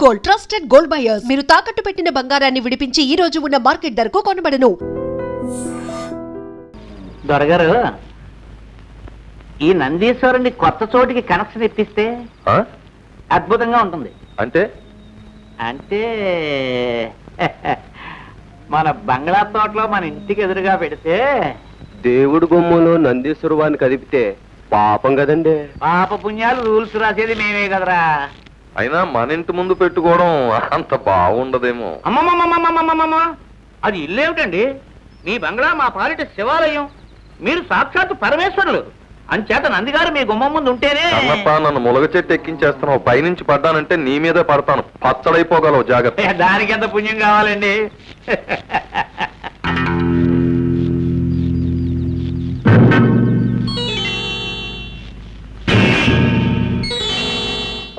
Gold, trusted gold buyers. మీరు తాకట్టు పెట్టిన బంగారాన్ని విడిపించి ఈ రోజు ఉన్న మార్కెట్ ధరకు కొనబడను. దొరగారు, ఈ నందీశ్వరుని కొత్త చోటికి కనెక్షన్ ఇప్పిస్తే అద్భుతంగా ఉంటుంది. అంటే అంటే మన బంగ్లా తోటలో మన ఇంటికి ఎదురుగా పెడితే దేవుడు గుమ్మలో నందీశ్వర వారిని కదిపితే పాపం కదండి. పాప పుణ్యాలు రూల్స్ రాసేది మేమే కదరా. అయినా మన ఇంటి ముందు పెట్టుకోవడం అంత బాగుండదేమో. అమ్మమ్మమ్మమ్మమ్మమ్మమ్మ, అది ఇల్లేమిటండి? మీ బంగ్లా మా పాలిట శివాలయం. మీరు సాక్షాత్తు పరమేశ్వరులు. అంచేత నందిగారు మీ గుమ్మం ముందు ఉంటేనే. అన్నప్ప, నన్ను ములగ చెట్టు ఎక్కించేస్తున్నావు. పైనుంచి పడ్డానంటే నీ మీదే పడతాను. పచ్చడైపోగలవు, జాగ్రత్త. దానికి ఎంత పుణ్యం కావాలండి?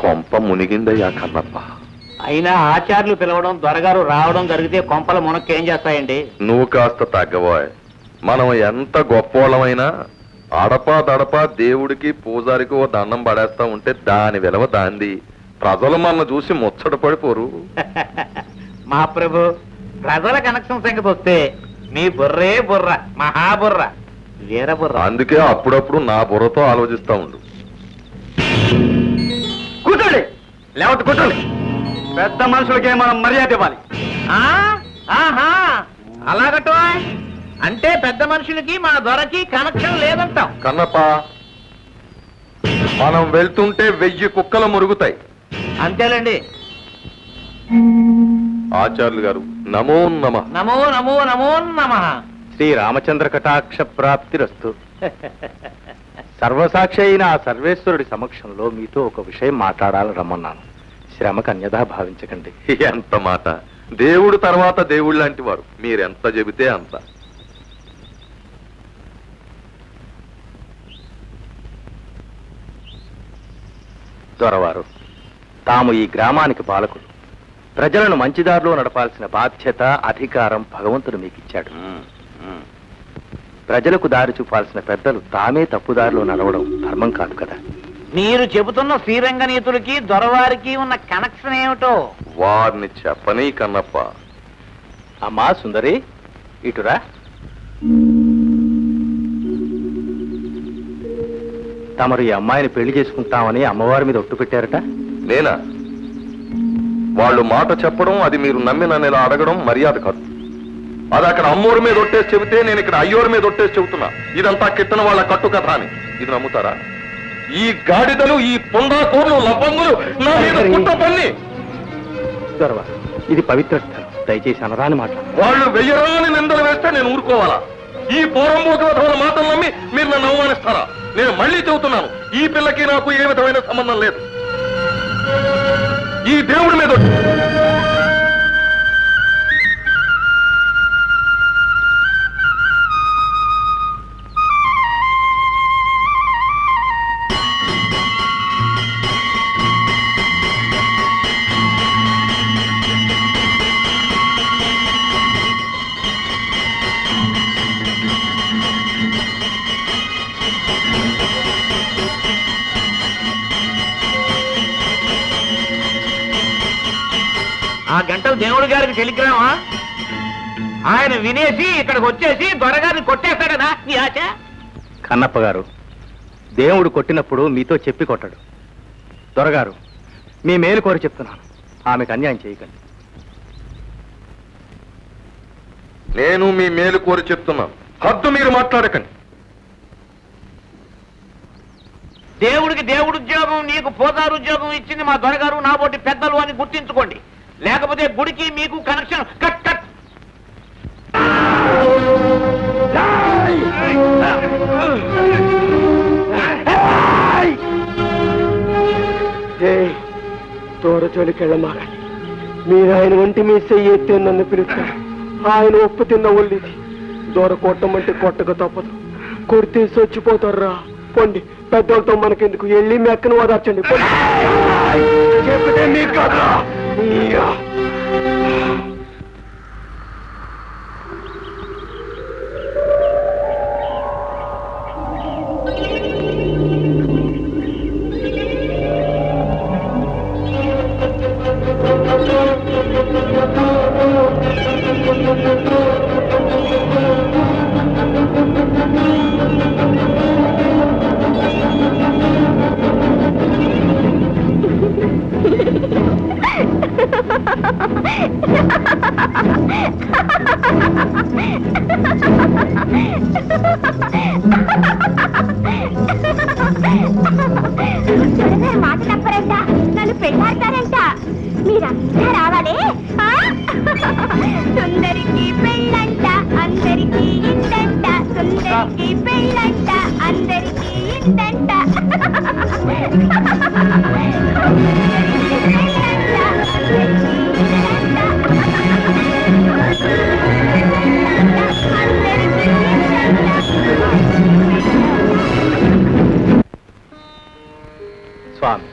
కొంప మునిగిందయ్యా కన్నప్ప. అయినా ఆచార్యులు పిలవడం, దొరగారు రావడం జరిగితే కొంపల మునక్కేం చేస్తాయండి? నువ్వు కాస్త తగ్గబోయ్. మనం ఎంత గొప్పోళ్ళమైనా అడపా దడపా దేవుడికి పూజారికి ఓ దండం పడేస్తా ఉంటే దాని విలువ దాంది. ప్రజలు మన చూసి ముచ్చట పడిపోరు. మా ప్రభు, ప్రజల కనెక్షన్ సంగతి వస్తే మీ బుర్రే బుర్ర, మహాబుర్ర, వీర బుర్ర. అందుకే అప్పుడప్పుడు నా బుర్రతో ఆలోచిస్తా ఉండు. కూర్చోండి, లేవట్టు కూర్చోండి. పెద్ద మనుషులకే మనం మర్యాద ఇవ్వాలి. అలాగటో అంటే పెద్ద మనుషులకి మా దొరకి కనెక్షన్ లేదంటాం. కన్నప్ప, మనం వెళ్తుంటే 1000 కుక్కలు మురుగుతాయి. అంతేలేండి. ఆచార్యులు గారు, నమో నమః. నమో నమో నమో నమః. శ్రీ రామచంద్ర కటాక్ష ప్రాప్తిరస్తు. సర్వసాక్షి అయిన ఆ సర్వేశ్వరుడి సమక్షంలో మీతో ఒక విషయం మాట్లాడాలని రమ్మన్నాను. శ్రమకు అన్యథా భావించకండి. ఎంత మాట! దేవుడు తర్వాత దేవుడు లాంటి వారు. మీరెంత చెబితే అంత. దొరవారు, తాము ఈ గ్రామానికి పాలకులు. ప్రజలను మంచిదారిలో నడపాల్సిన బాధ్యత, అధికారం భగవంతుడు మీకు ఇచ్చాడు. ప్రజలకు దారి చూపాల్సిన పెద్దలు తామే తప్పుదారిలో నడవడం ధర్మం కాదు కదా. మీరు చెబుతున్న శ్రీరంగనీతులకి దొరవారికి ఉన్న కనెక్షన్ ఏమిటో వారిని చెప్పని కన్నప్ప. అమ్మా సుందరి, ఇటురా. తమరు ఈ అమ్మాయిని పెళ్లి చేసుకుంటామని అమ్మవారి మీద ఒట్టు పెట్టారట. నేనా? వాళ్ళు మాట చెప్పడం, అది మీరు నమ్మి నన్ను ఇలా అడగడం మర్యాద కాదు. అది అక్కడ అమ్మోరి మీద ఒట్టేసి చెబితే నేను ఇక్కడ అయ్యోరి మీద ఒట్టేసి చెబుతున్నా. ఇదంతా కిట్టన వాళ్ళ కట్టు కథ అని. ఇది నమ్ముతారా? ఈ గాడిదలు, ఈ పొందాకోర్లు, లబ్బంగులు నా మీద పుట్ట పన్ని. దొరవారు, ఇది పవిత్ర స్థలం. దయచేసి అనరాని మాట. వాళ్ళు వెయ్యరాని నిందలు వేస్తే నేను ఊరుకోవాలా? ఈ పోరంబోకల మాటలు నమ్మి మీరు నన్ను అవమానిస్తారా? నేను మళ్ళీ చెబుతున్నాను, ఈ పిల్లకి నాకు ఏ విధమైన సంబంధం లేదు. ఈ దేవుడి మీద ఆ గంటలు దేవుడి గారికి టెలిగ్రామా? ఆయన వినేసి ఇక్కడికి వచ్చేసి దొరగారిని కొట్టేస్తాడనా నీ ఆశ? కన్నప్ప గారు, దేవుడు కొట్టినప్పుడు మీతో చెప్పి కొట్టాడు. దొరగారు, మీ మేలు కోరి చెప్తున్నాను, ఆమెకు అన్యాయం చేయకండి. నేను మీ మేలు కోరి చెప్తున్నాను, హద్దు మీరు మాట్లాడకండి. దేవుడికి దేవుడు ఉద్యోగం, నీకు పోతారు ఉద్యోగం ఇచ్చింది మా దొరగారు, నాబోటి పెద్దలు అని గుర్తించుకోండి. లేకపోతే గుడికి మీకు కనెక్షన్ కట్ కట్. తోరచోలికెళ్ళమాకండి. మీరు ఆయన ఒంటి మీ చెయ్యి ఎత్తే నన్ను పిలుస్తారు. ఆయన ఉప్పు తిన్న ఒళ్ళిది. దూర కొట్టమంటే కొట్టక తప్పదు. కొడితే చచ్చిపోతారా. పొండి, పెద్దోళ్ళతో మనకెందుకు, వెళ్ళి మెక్కను ఓదార్చండి. చెప్తే మీకు కదా. దొరగారు మాట తప్పరంట, నన్ను పెళ్ళాడతారంట. మీరంతా రావాలి. సుందరికి పెళ్ళంట, అందరికి ఇందంట. సుందరికి పెళ్ళంట, అందరికి ఇందంట. స్వామి,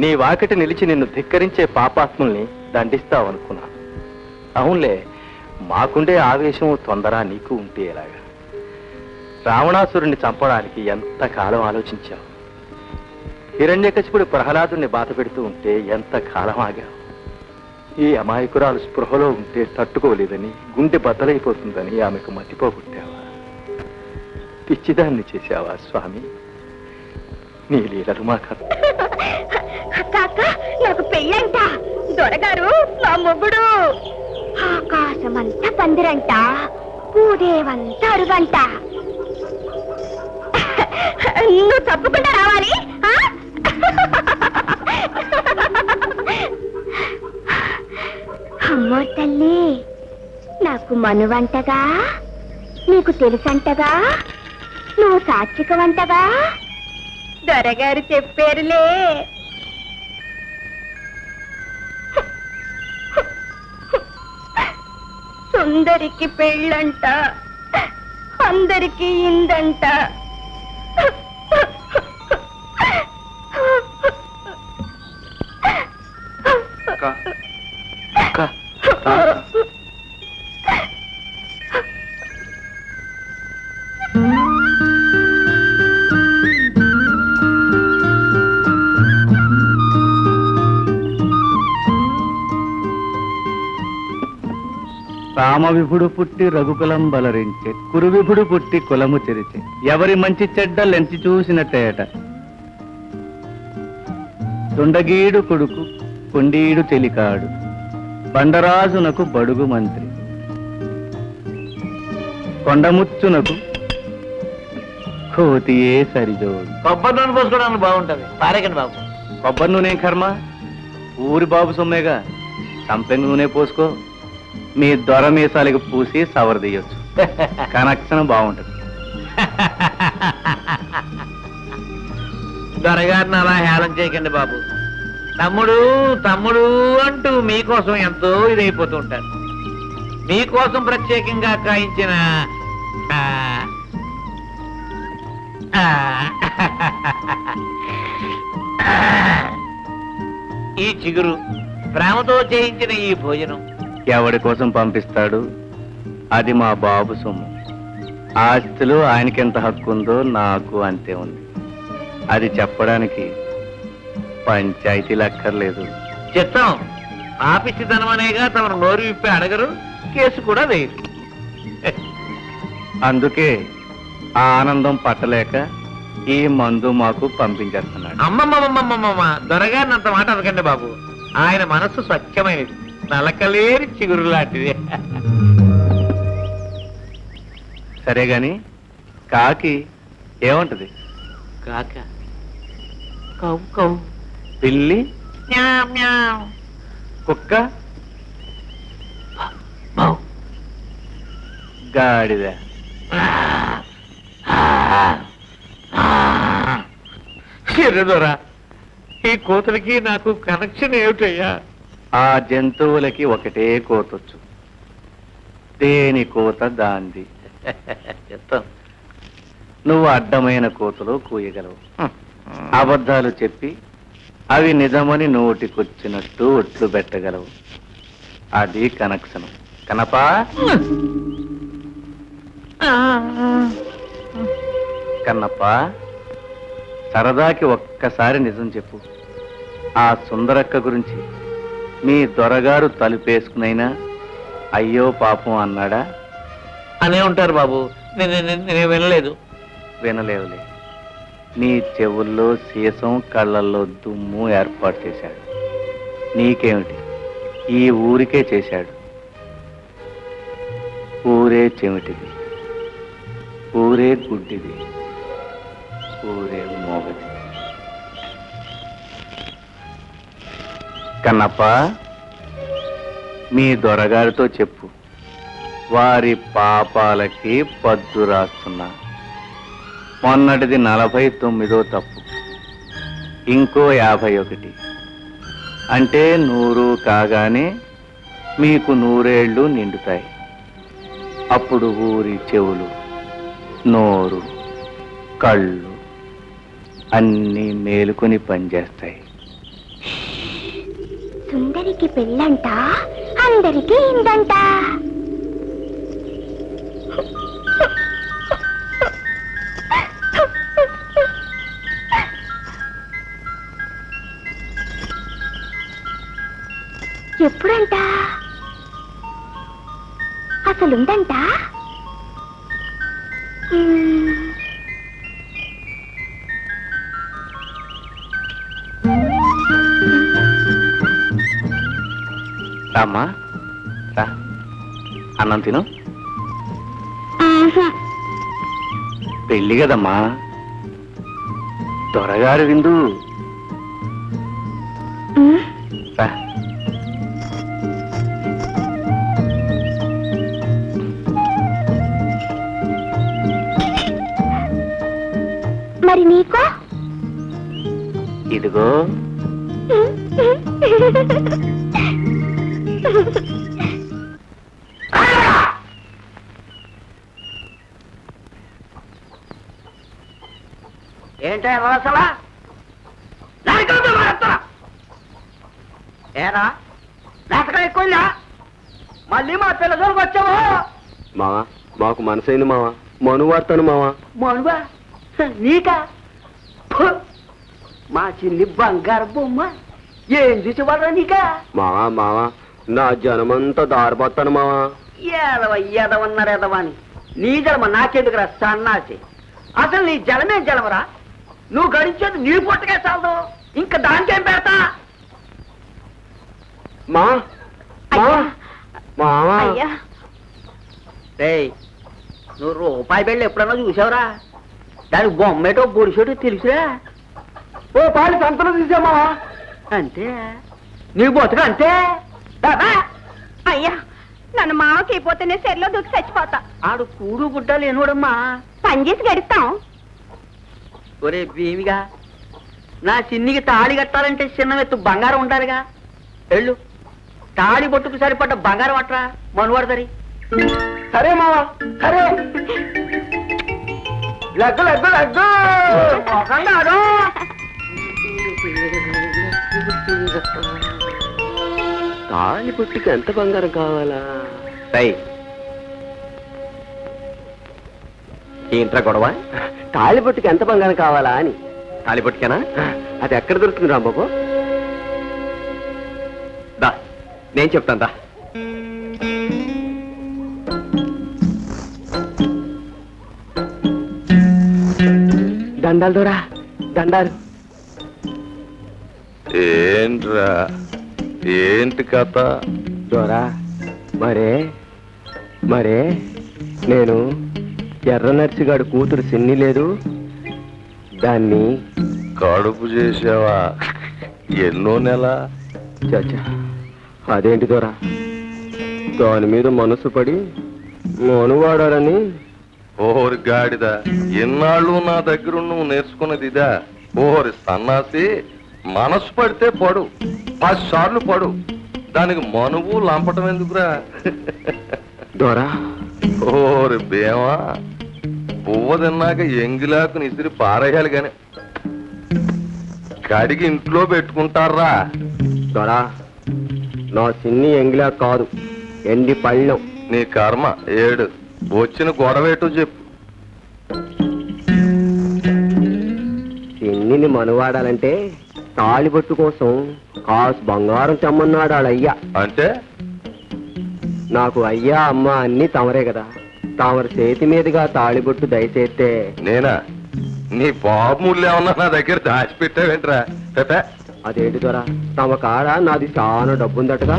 నీ వాకిట నిలిచి నిన్ను ధిక్కరించే పాపాత్ముల్ని దండిస్తావనుకున్నాను. అవునులే, మాకుండే ఆవేశం తొందర నీకు ఉంటే ఎలాగా? రావణాసురుణ్ణి చంపడానికి ఎంత కాలం ఆలోచించావు? హిరణ్యకశిపుడు ప్రహ్లాదుని బాధ పెడుతూ ఉంటే ఎంత కాలం ఆగావు? ఈ అమాయకురాలు స్పృహలో ఉంటే తట్టుకోలేదని, గుండె బద్దలైపోతుందని ఆమెకు మతిపోగొట్టావా? పిచ్చిదాన్ని చేశావా స్వామి? నీ లీలలు మాకు కాక నాకు పెళ్ళంట. దొరగారు నా మొగుడు. ఆకాశమంతా పందిరంట, పూదేవంతా అరుగంట. నువ్వు తప్పకుండా రావాలి. అమ్మో తల్లి, నాకు మనువంటగా, నీకు తెలుసంటగా, నువ్వు సాత్వికవంటగా. దొరగారు చెప్పారులే. సుందరికి పెళ్ళంట, అందరికి ఇందంట. రామవిభుడు పుట్టి రఘుకులం బలరించే, కురువిభుడు పుట్టి కులము చెరిచే, ఎవరి మంచి చెడ్డలెంచి చూసినట్టేట. తుండగీడు కొడుకు కొండీడు చెలికాడు, బండరాజునకు బడుగు మంత్రి. కొండముచ్చునకు కోతియే సరిజోడు. కొబ్బరి నూనె పోసుకోవడానికి బాగుంటది, పారేకండి బాబు. కొబ్బరి నూనె కర్మ, ఊరి బాబు సొమ్మేగా. సంపెంగ నూనె పోసుకో, మీ దొర మీసాలకు పూసి సవరదీయొచ్చు. కనెక్షన్ బాగుంటుంది. దొరగారిని అలా హేళన చేయకండి బాబు. తమ్ముడు తమ్ముడు అంటూ మీకోసం ఎంతో ఇదైపోతూ ఉంటారు. మీకోసం ప్రత్యేకంగా కాయించిన ఈ చిగురు, ప్రేమతో చేయించిన ఈ భోజనం ఎవడి కోసం పంపిస్తాడు? అది మా బాబు సొమ్ము. ఆస్తిలో ఆయనకెంత హక్కు ఉందో నాకు అంతే ఉంది. అది చెప్పడానికి పంచాయతీలు అక్కర్లేదు. చిత్తం, ఆపిచ్చితనం అనేగా తమను నోరు విప్పి అడగరు, కేసు కూడా వేయరు. అందుకే ఆ ఆనందం పట్టలేక ఈ మందు మాకు పంపించేస్తున్నాడు. అమ్మమ్మమ్మమ్మమ్మ, దొరగారిని అంత మాట అనకండి బాబు. ఆయన మనస్సు స్వచ్ఛమైనది, నలకలేని చిగురు లాంటిది. సరే గాని కాకి ఏమంటది? కాక కౌ కౌ, పిల్లి, మ్యావ్ మ్యావ్, కుక్క, మౌ, గాడిద. ఎర్రదొర, ఈ కోతలకి నాకు కనెక్షన్ ఏమిటయ్యా? ఆ జంతువులకి ఒకటే కోతొచ్చు, దేని కోత దాంది. చెప్తాం. నువ్వు అడ్డమైన కోతలు కూయగలవు. అబద్ధాలు చెప్పి అవి నిజమని నోటికొచ్చినట్టు ఒట్లు పెట్టగలవు. అది కనెక్షన్. కనపా? కన్నప్ప, సరదాకి ఒక్కసారి నిజం చెప్పు. ఆ సుందరక్క గురించి మీ దొరగారు తలుపేసుకునైనా అయ్యో పాపం అన్నాడా? అనే ఉంటారు బాబు, నేను వినలేదు. వినలేవులే. నీ చెవుల్లో సీసం, కళ్ళల్లో దుమ్ము ఏర్పాటు చేశాడు. నీకేమిటి, ఈ ఊరికే చేశాడు. ఊరే చెమిటిది. ఊరే గుడ్డిది, ఊరే మోగది. కన్నప్ప, మీ దొరగారితో చెప్పు, వారి పాపాలకి పద్దు రాస్తున్నా. మొన్నటిది 49వ తప్పు, ఇంకో 51, అంటే 100 కాగానే మీకు 100 ఏళ్ళు నిండుతాయి. అప్పుడు ఊరి చెవులు, నోరు, కళ్ళు అన్నీ మేలుకొని పనిచేస్తాయి. సుందరికి పెళ్ళంట, అందరికి ఇందంట. ఎప్పుడంట? అసలుందంట? రామ్మా, రా, అన్నం తిను. పెళ్ళి కదమ్మా, దొరగారు విందు. రా. మరి నీకో? ఇదిగో. ఏంటే అసలా ఏరా నాటకం ఎక్కువైందా? మళ్ళీ మా పిల్ల జోలికి వచ్చావు. మావా, మాకు మనసైంది మావా, మనువార్తాను మావా. మనువా నీకా? ఫు! మా చిన్ని బంగారు బొమ్మ ఏం చూసేవారా నీకా? మావా మావా, నా జనమంతా దారిపోతాను మావా. ఎదవన్నారు ఎదవని నీ జలమ నాకెందుకురా సన్నాసి? అసలు నీ జలమే జలమరా? నువ్వు గడించేది నీ పుట్టకే చాలదు, ఇంకా దానికేం పెడతా? మా మావా, మావా. రేయ్, నువ్వు రూపాయి బిళ్ళ ఎప్పుడన్నా చూసావురా? దానికి బొమ్మేటో బొడిసేటో తెలుసురా? ఓ పాలి సంతలో తీసామా? అంతే, నీ బతుకు అంతే. దాదా అయ్యా, నన్ను మామకి అయిపోతేనే సెర్లో దూకి చచ్చిపోతా. ఆడు కూడు గుడ్డ లేనోడమ్మా. పని చేసి గడుస్తాం. ఒరే భీమిగా, నా చిన్నికి తాళి కట్టాలంటే చిన్న ఎత్తు బంగారం ఉండాలిగా. వెళ్ళు, తాళి బొట్టుకు సరిపడ్డ బంగారం అట్రా మనువాడదరి. సరే మావా, సరే. లగ్గు లగ్గు లగ్గు. మొఖంగాడు. తాళి పుట్టికి ఎంత బంగారం కావాలా? రై, ఏంట్రా గొడవ? తాళి పుట్టికి ఎంత బంగారం కావాలా అని. తాళి పుట్టికేనా? అది ఎక్కడ దొరుకుతుంది రాంబాబు? దా, నేను చెప్తాను దా. దండాలు దూరా, దండాలు. ఏంట్రా, ఏంటి కథ? దూరా, మరే మరే నేను ఎర్ర నర్సిగాడు కూతురు సిన్ని లేదు, దాన్ని కడుపు చేసావా? ఎన్నో నెల? చచ్చా, అదేంటి దొరా, దాని మీద మనసు పడి మనువాడాలని. ఓరి గాడిద, ఎన్నాళ్ళు నా దగ్గర నువ్వు నేర్చుకున్నది ఇదా? ఓరి సన్నాసి, మనసు పడితే పడు, 10 సార్లు పడు, దానికి మనువు లంపటం ఎందుకురా? దొరా, ఓరి బేమా, పువ్వ తిన్నాక ఎంగిలాకుని ఇసిరి పారేయాలి గాని కడిగి ఇంట్లో పెట్టుకుంటారా? దొరా, నా సిన్ని ఎంగిలా కాదు, ఎండి పళ్ళం. నీ కర్మ ఏడు. వచ్చిన గొడవేటో చెప్పు. సిన్నిని మనువాడాలంటే తాళిబొట్టు కోసం కాసు బంగారం తెమ్మన్నాడు వాళ్ళయ్యా. అంటే నాకు అయ్యా అమ్మ అన్ని తమరే కదా, తమరి చేతి మీదుగా తాళిబొట్టు దయచేస్తే. నేనా? నీ బాబు ముళ్ళు ఏమన్నా నా దగ్గర దాచిపెట్టావేంట్రా? పెద్ద అదేంటి దొరా, తమ కాడ నాది చాలా డబ్బుందటగా.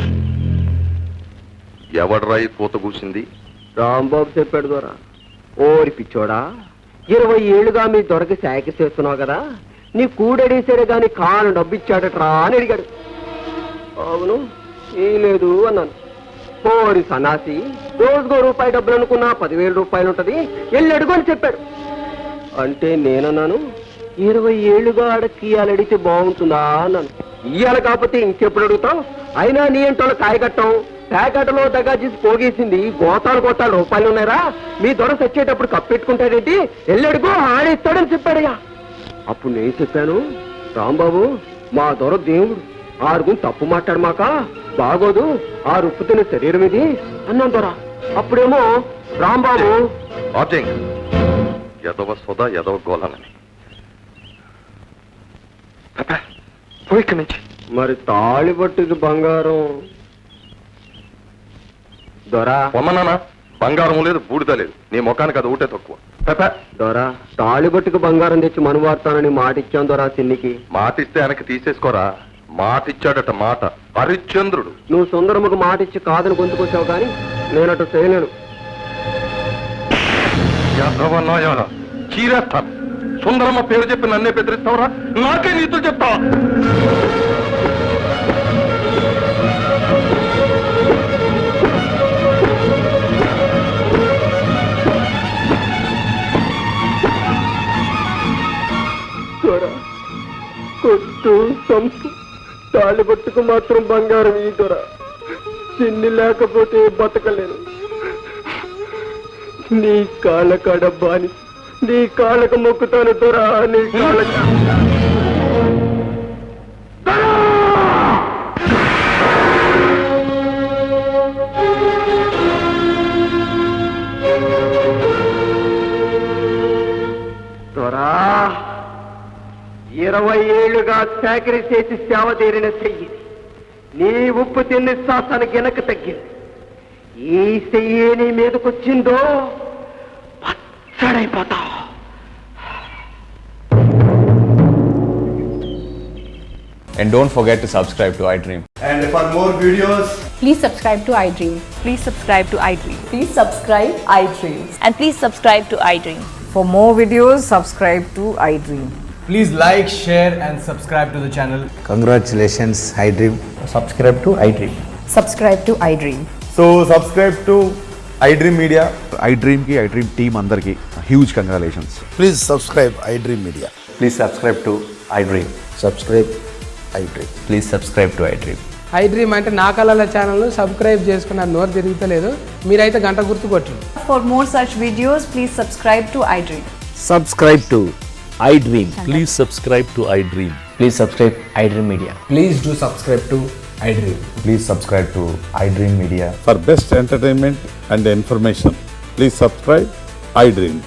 ఎవడ్రా ఈ పూత కూసింది? రాంబాబు చెప్పాడు దొరా. ఓరి పిచ్చోడా, 20 ఏళ్ళుగా మీ దొరకి శాఖ చేస్తున్నావు కదా, నీ కూడడేసాడే గాని కాను డబ్బు ఇచ్చాడట్రా అని అడిగాడు. అవును, ఏం లేదు అన్నాను. ఓరి సన్నాసి, రోజుకో రూపాయి డబ్బులు అనుకున్నా 10,000 రూపాయలు ఉంటది, వెళ్ళి అడుగు అని చెప్పాడు. అంటే నేనన్నాను, 20 ఏళ్ళుగా ఆడకి ఇయ్యాలి అడిగితే బాగుంటుందా అన్నాను. ఇయ్యాలి కాకపోతే ఇంకెప్పుడు అడుగుతావు, అయినా నీ ఇంట్లో కాయగట్టం ప్యాకెట్లో దగ్గర చేసి పోగేసింది గోతాలు రూపాయలు ఉన్నాయరా, మీ దొర చచ్చేటప్పుడు కప్పెట్టుకుంటాడేంటి, వెళ్ళడుగు ఆడేస్తాడని చెప్పాడయ్యా. అప్పుడు నేను చెప్పాను, రాంబాబు మా దొర దేవుడు, ఆరుగుం తప్పు మాట్లాడమాక బాగోదు, ఆ రుప్పు తిన్న శరీరం ఇది అన్నాను దొర. అప్పుడేమో రాంబాబు ఆర్జింగ్ ఎదవ సోదా ఎదవ గోళనని పోయి ఇక్కడి నుంచి. మరి తాళిబట్టుకి బంగారం దొరా పొమ్మనానా, బంగారం లేదు బూడిద లేదు, నీ ముఖానికి అది ఊటే తక్కువ. దొరా తాళిబట్టుకు బంగారం తెచ్చి మనువార్తానని మాట ఇచ్చాను దొరా చిన్నికి. మాటిస్తే వెనక్కి తీసేసుకోరా, మాటిచ్చాడట మాట, హరిశ్చంద్రుడు. నువ్వు సుందరమ్మకు మాట ఇచ్చి కాదని గొంతుకొచ్చావు కానీ నేనటు చేయలేను. యాదవనాయాల చీరేస్తాను. సుందరమ్మ పేరు చెప్పి నన్నే బెదిరిస్తావురా, నాకే నీతులు చెప్తావా? దొరా కొట్టు సంపు తాళిబట్టుకు మాత్రం బంగారం ఈ దొరా, చిన్ని లేకపోతే బతకలేను. నీ కాళ్ళ కాడ బాని, నీ కాళ్ళకు మొక్కుతాను దొరా, నీ కాళ్ళ దొరా 20 ఏళ్లుగా చాకరీ చేసి సేవ తీరిన చెయ్యి నీ ఉప్పు తిన్ని శ్వాసానికి వెనక్కి తగ్గింది. ఈ చెయ్యి నీ మీదకొచ్చిందో పచ్చడైపోతావు. And don't forget to subscribe to iDream. And for more videos, Please subscribe to iDream. Please subscribe to iDream. Please subscribe iDream. And please subscribe to iDream. For more videos, subscribe to iDream. please like, share and subscribe to the channel. Congratulations, iDream. Subscribe to iDream. Subscribe to iDream. So subscribe to iDream Media. iDream ki iDream team andarki huge congratulations. Please subscribe iDream Media. Please subscribe to iDream. Subscribe iDream. Please subscribe to iDream. iDream అంటే నా కళల channel subscribe చేసుకున్న నోరు తిరుగుతలేదు, మీరైతే గంట గుర్తు కొట్టండి. For more such videos, please subscribe to iDream. Subscribe to iDream. Please subscribe to iDream. Please subscribe iDream Media. Please do subscribe to iDream. Please subscribe to iDream Media. For best entertainment and information, please subscribe iDream.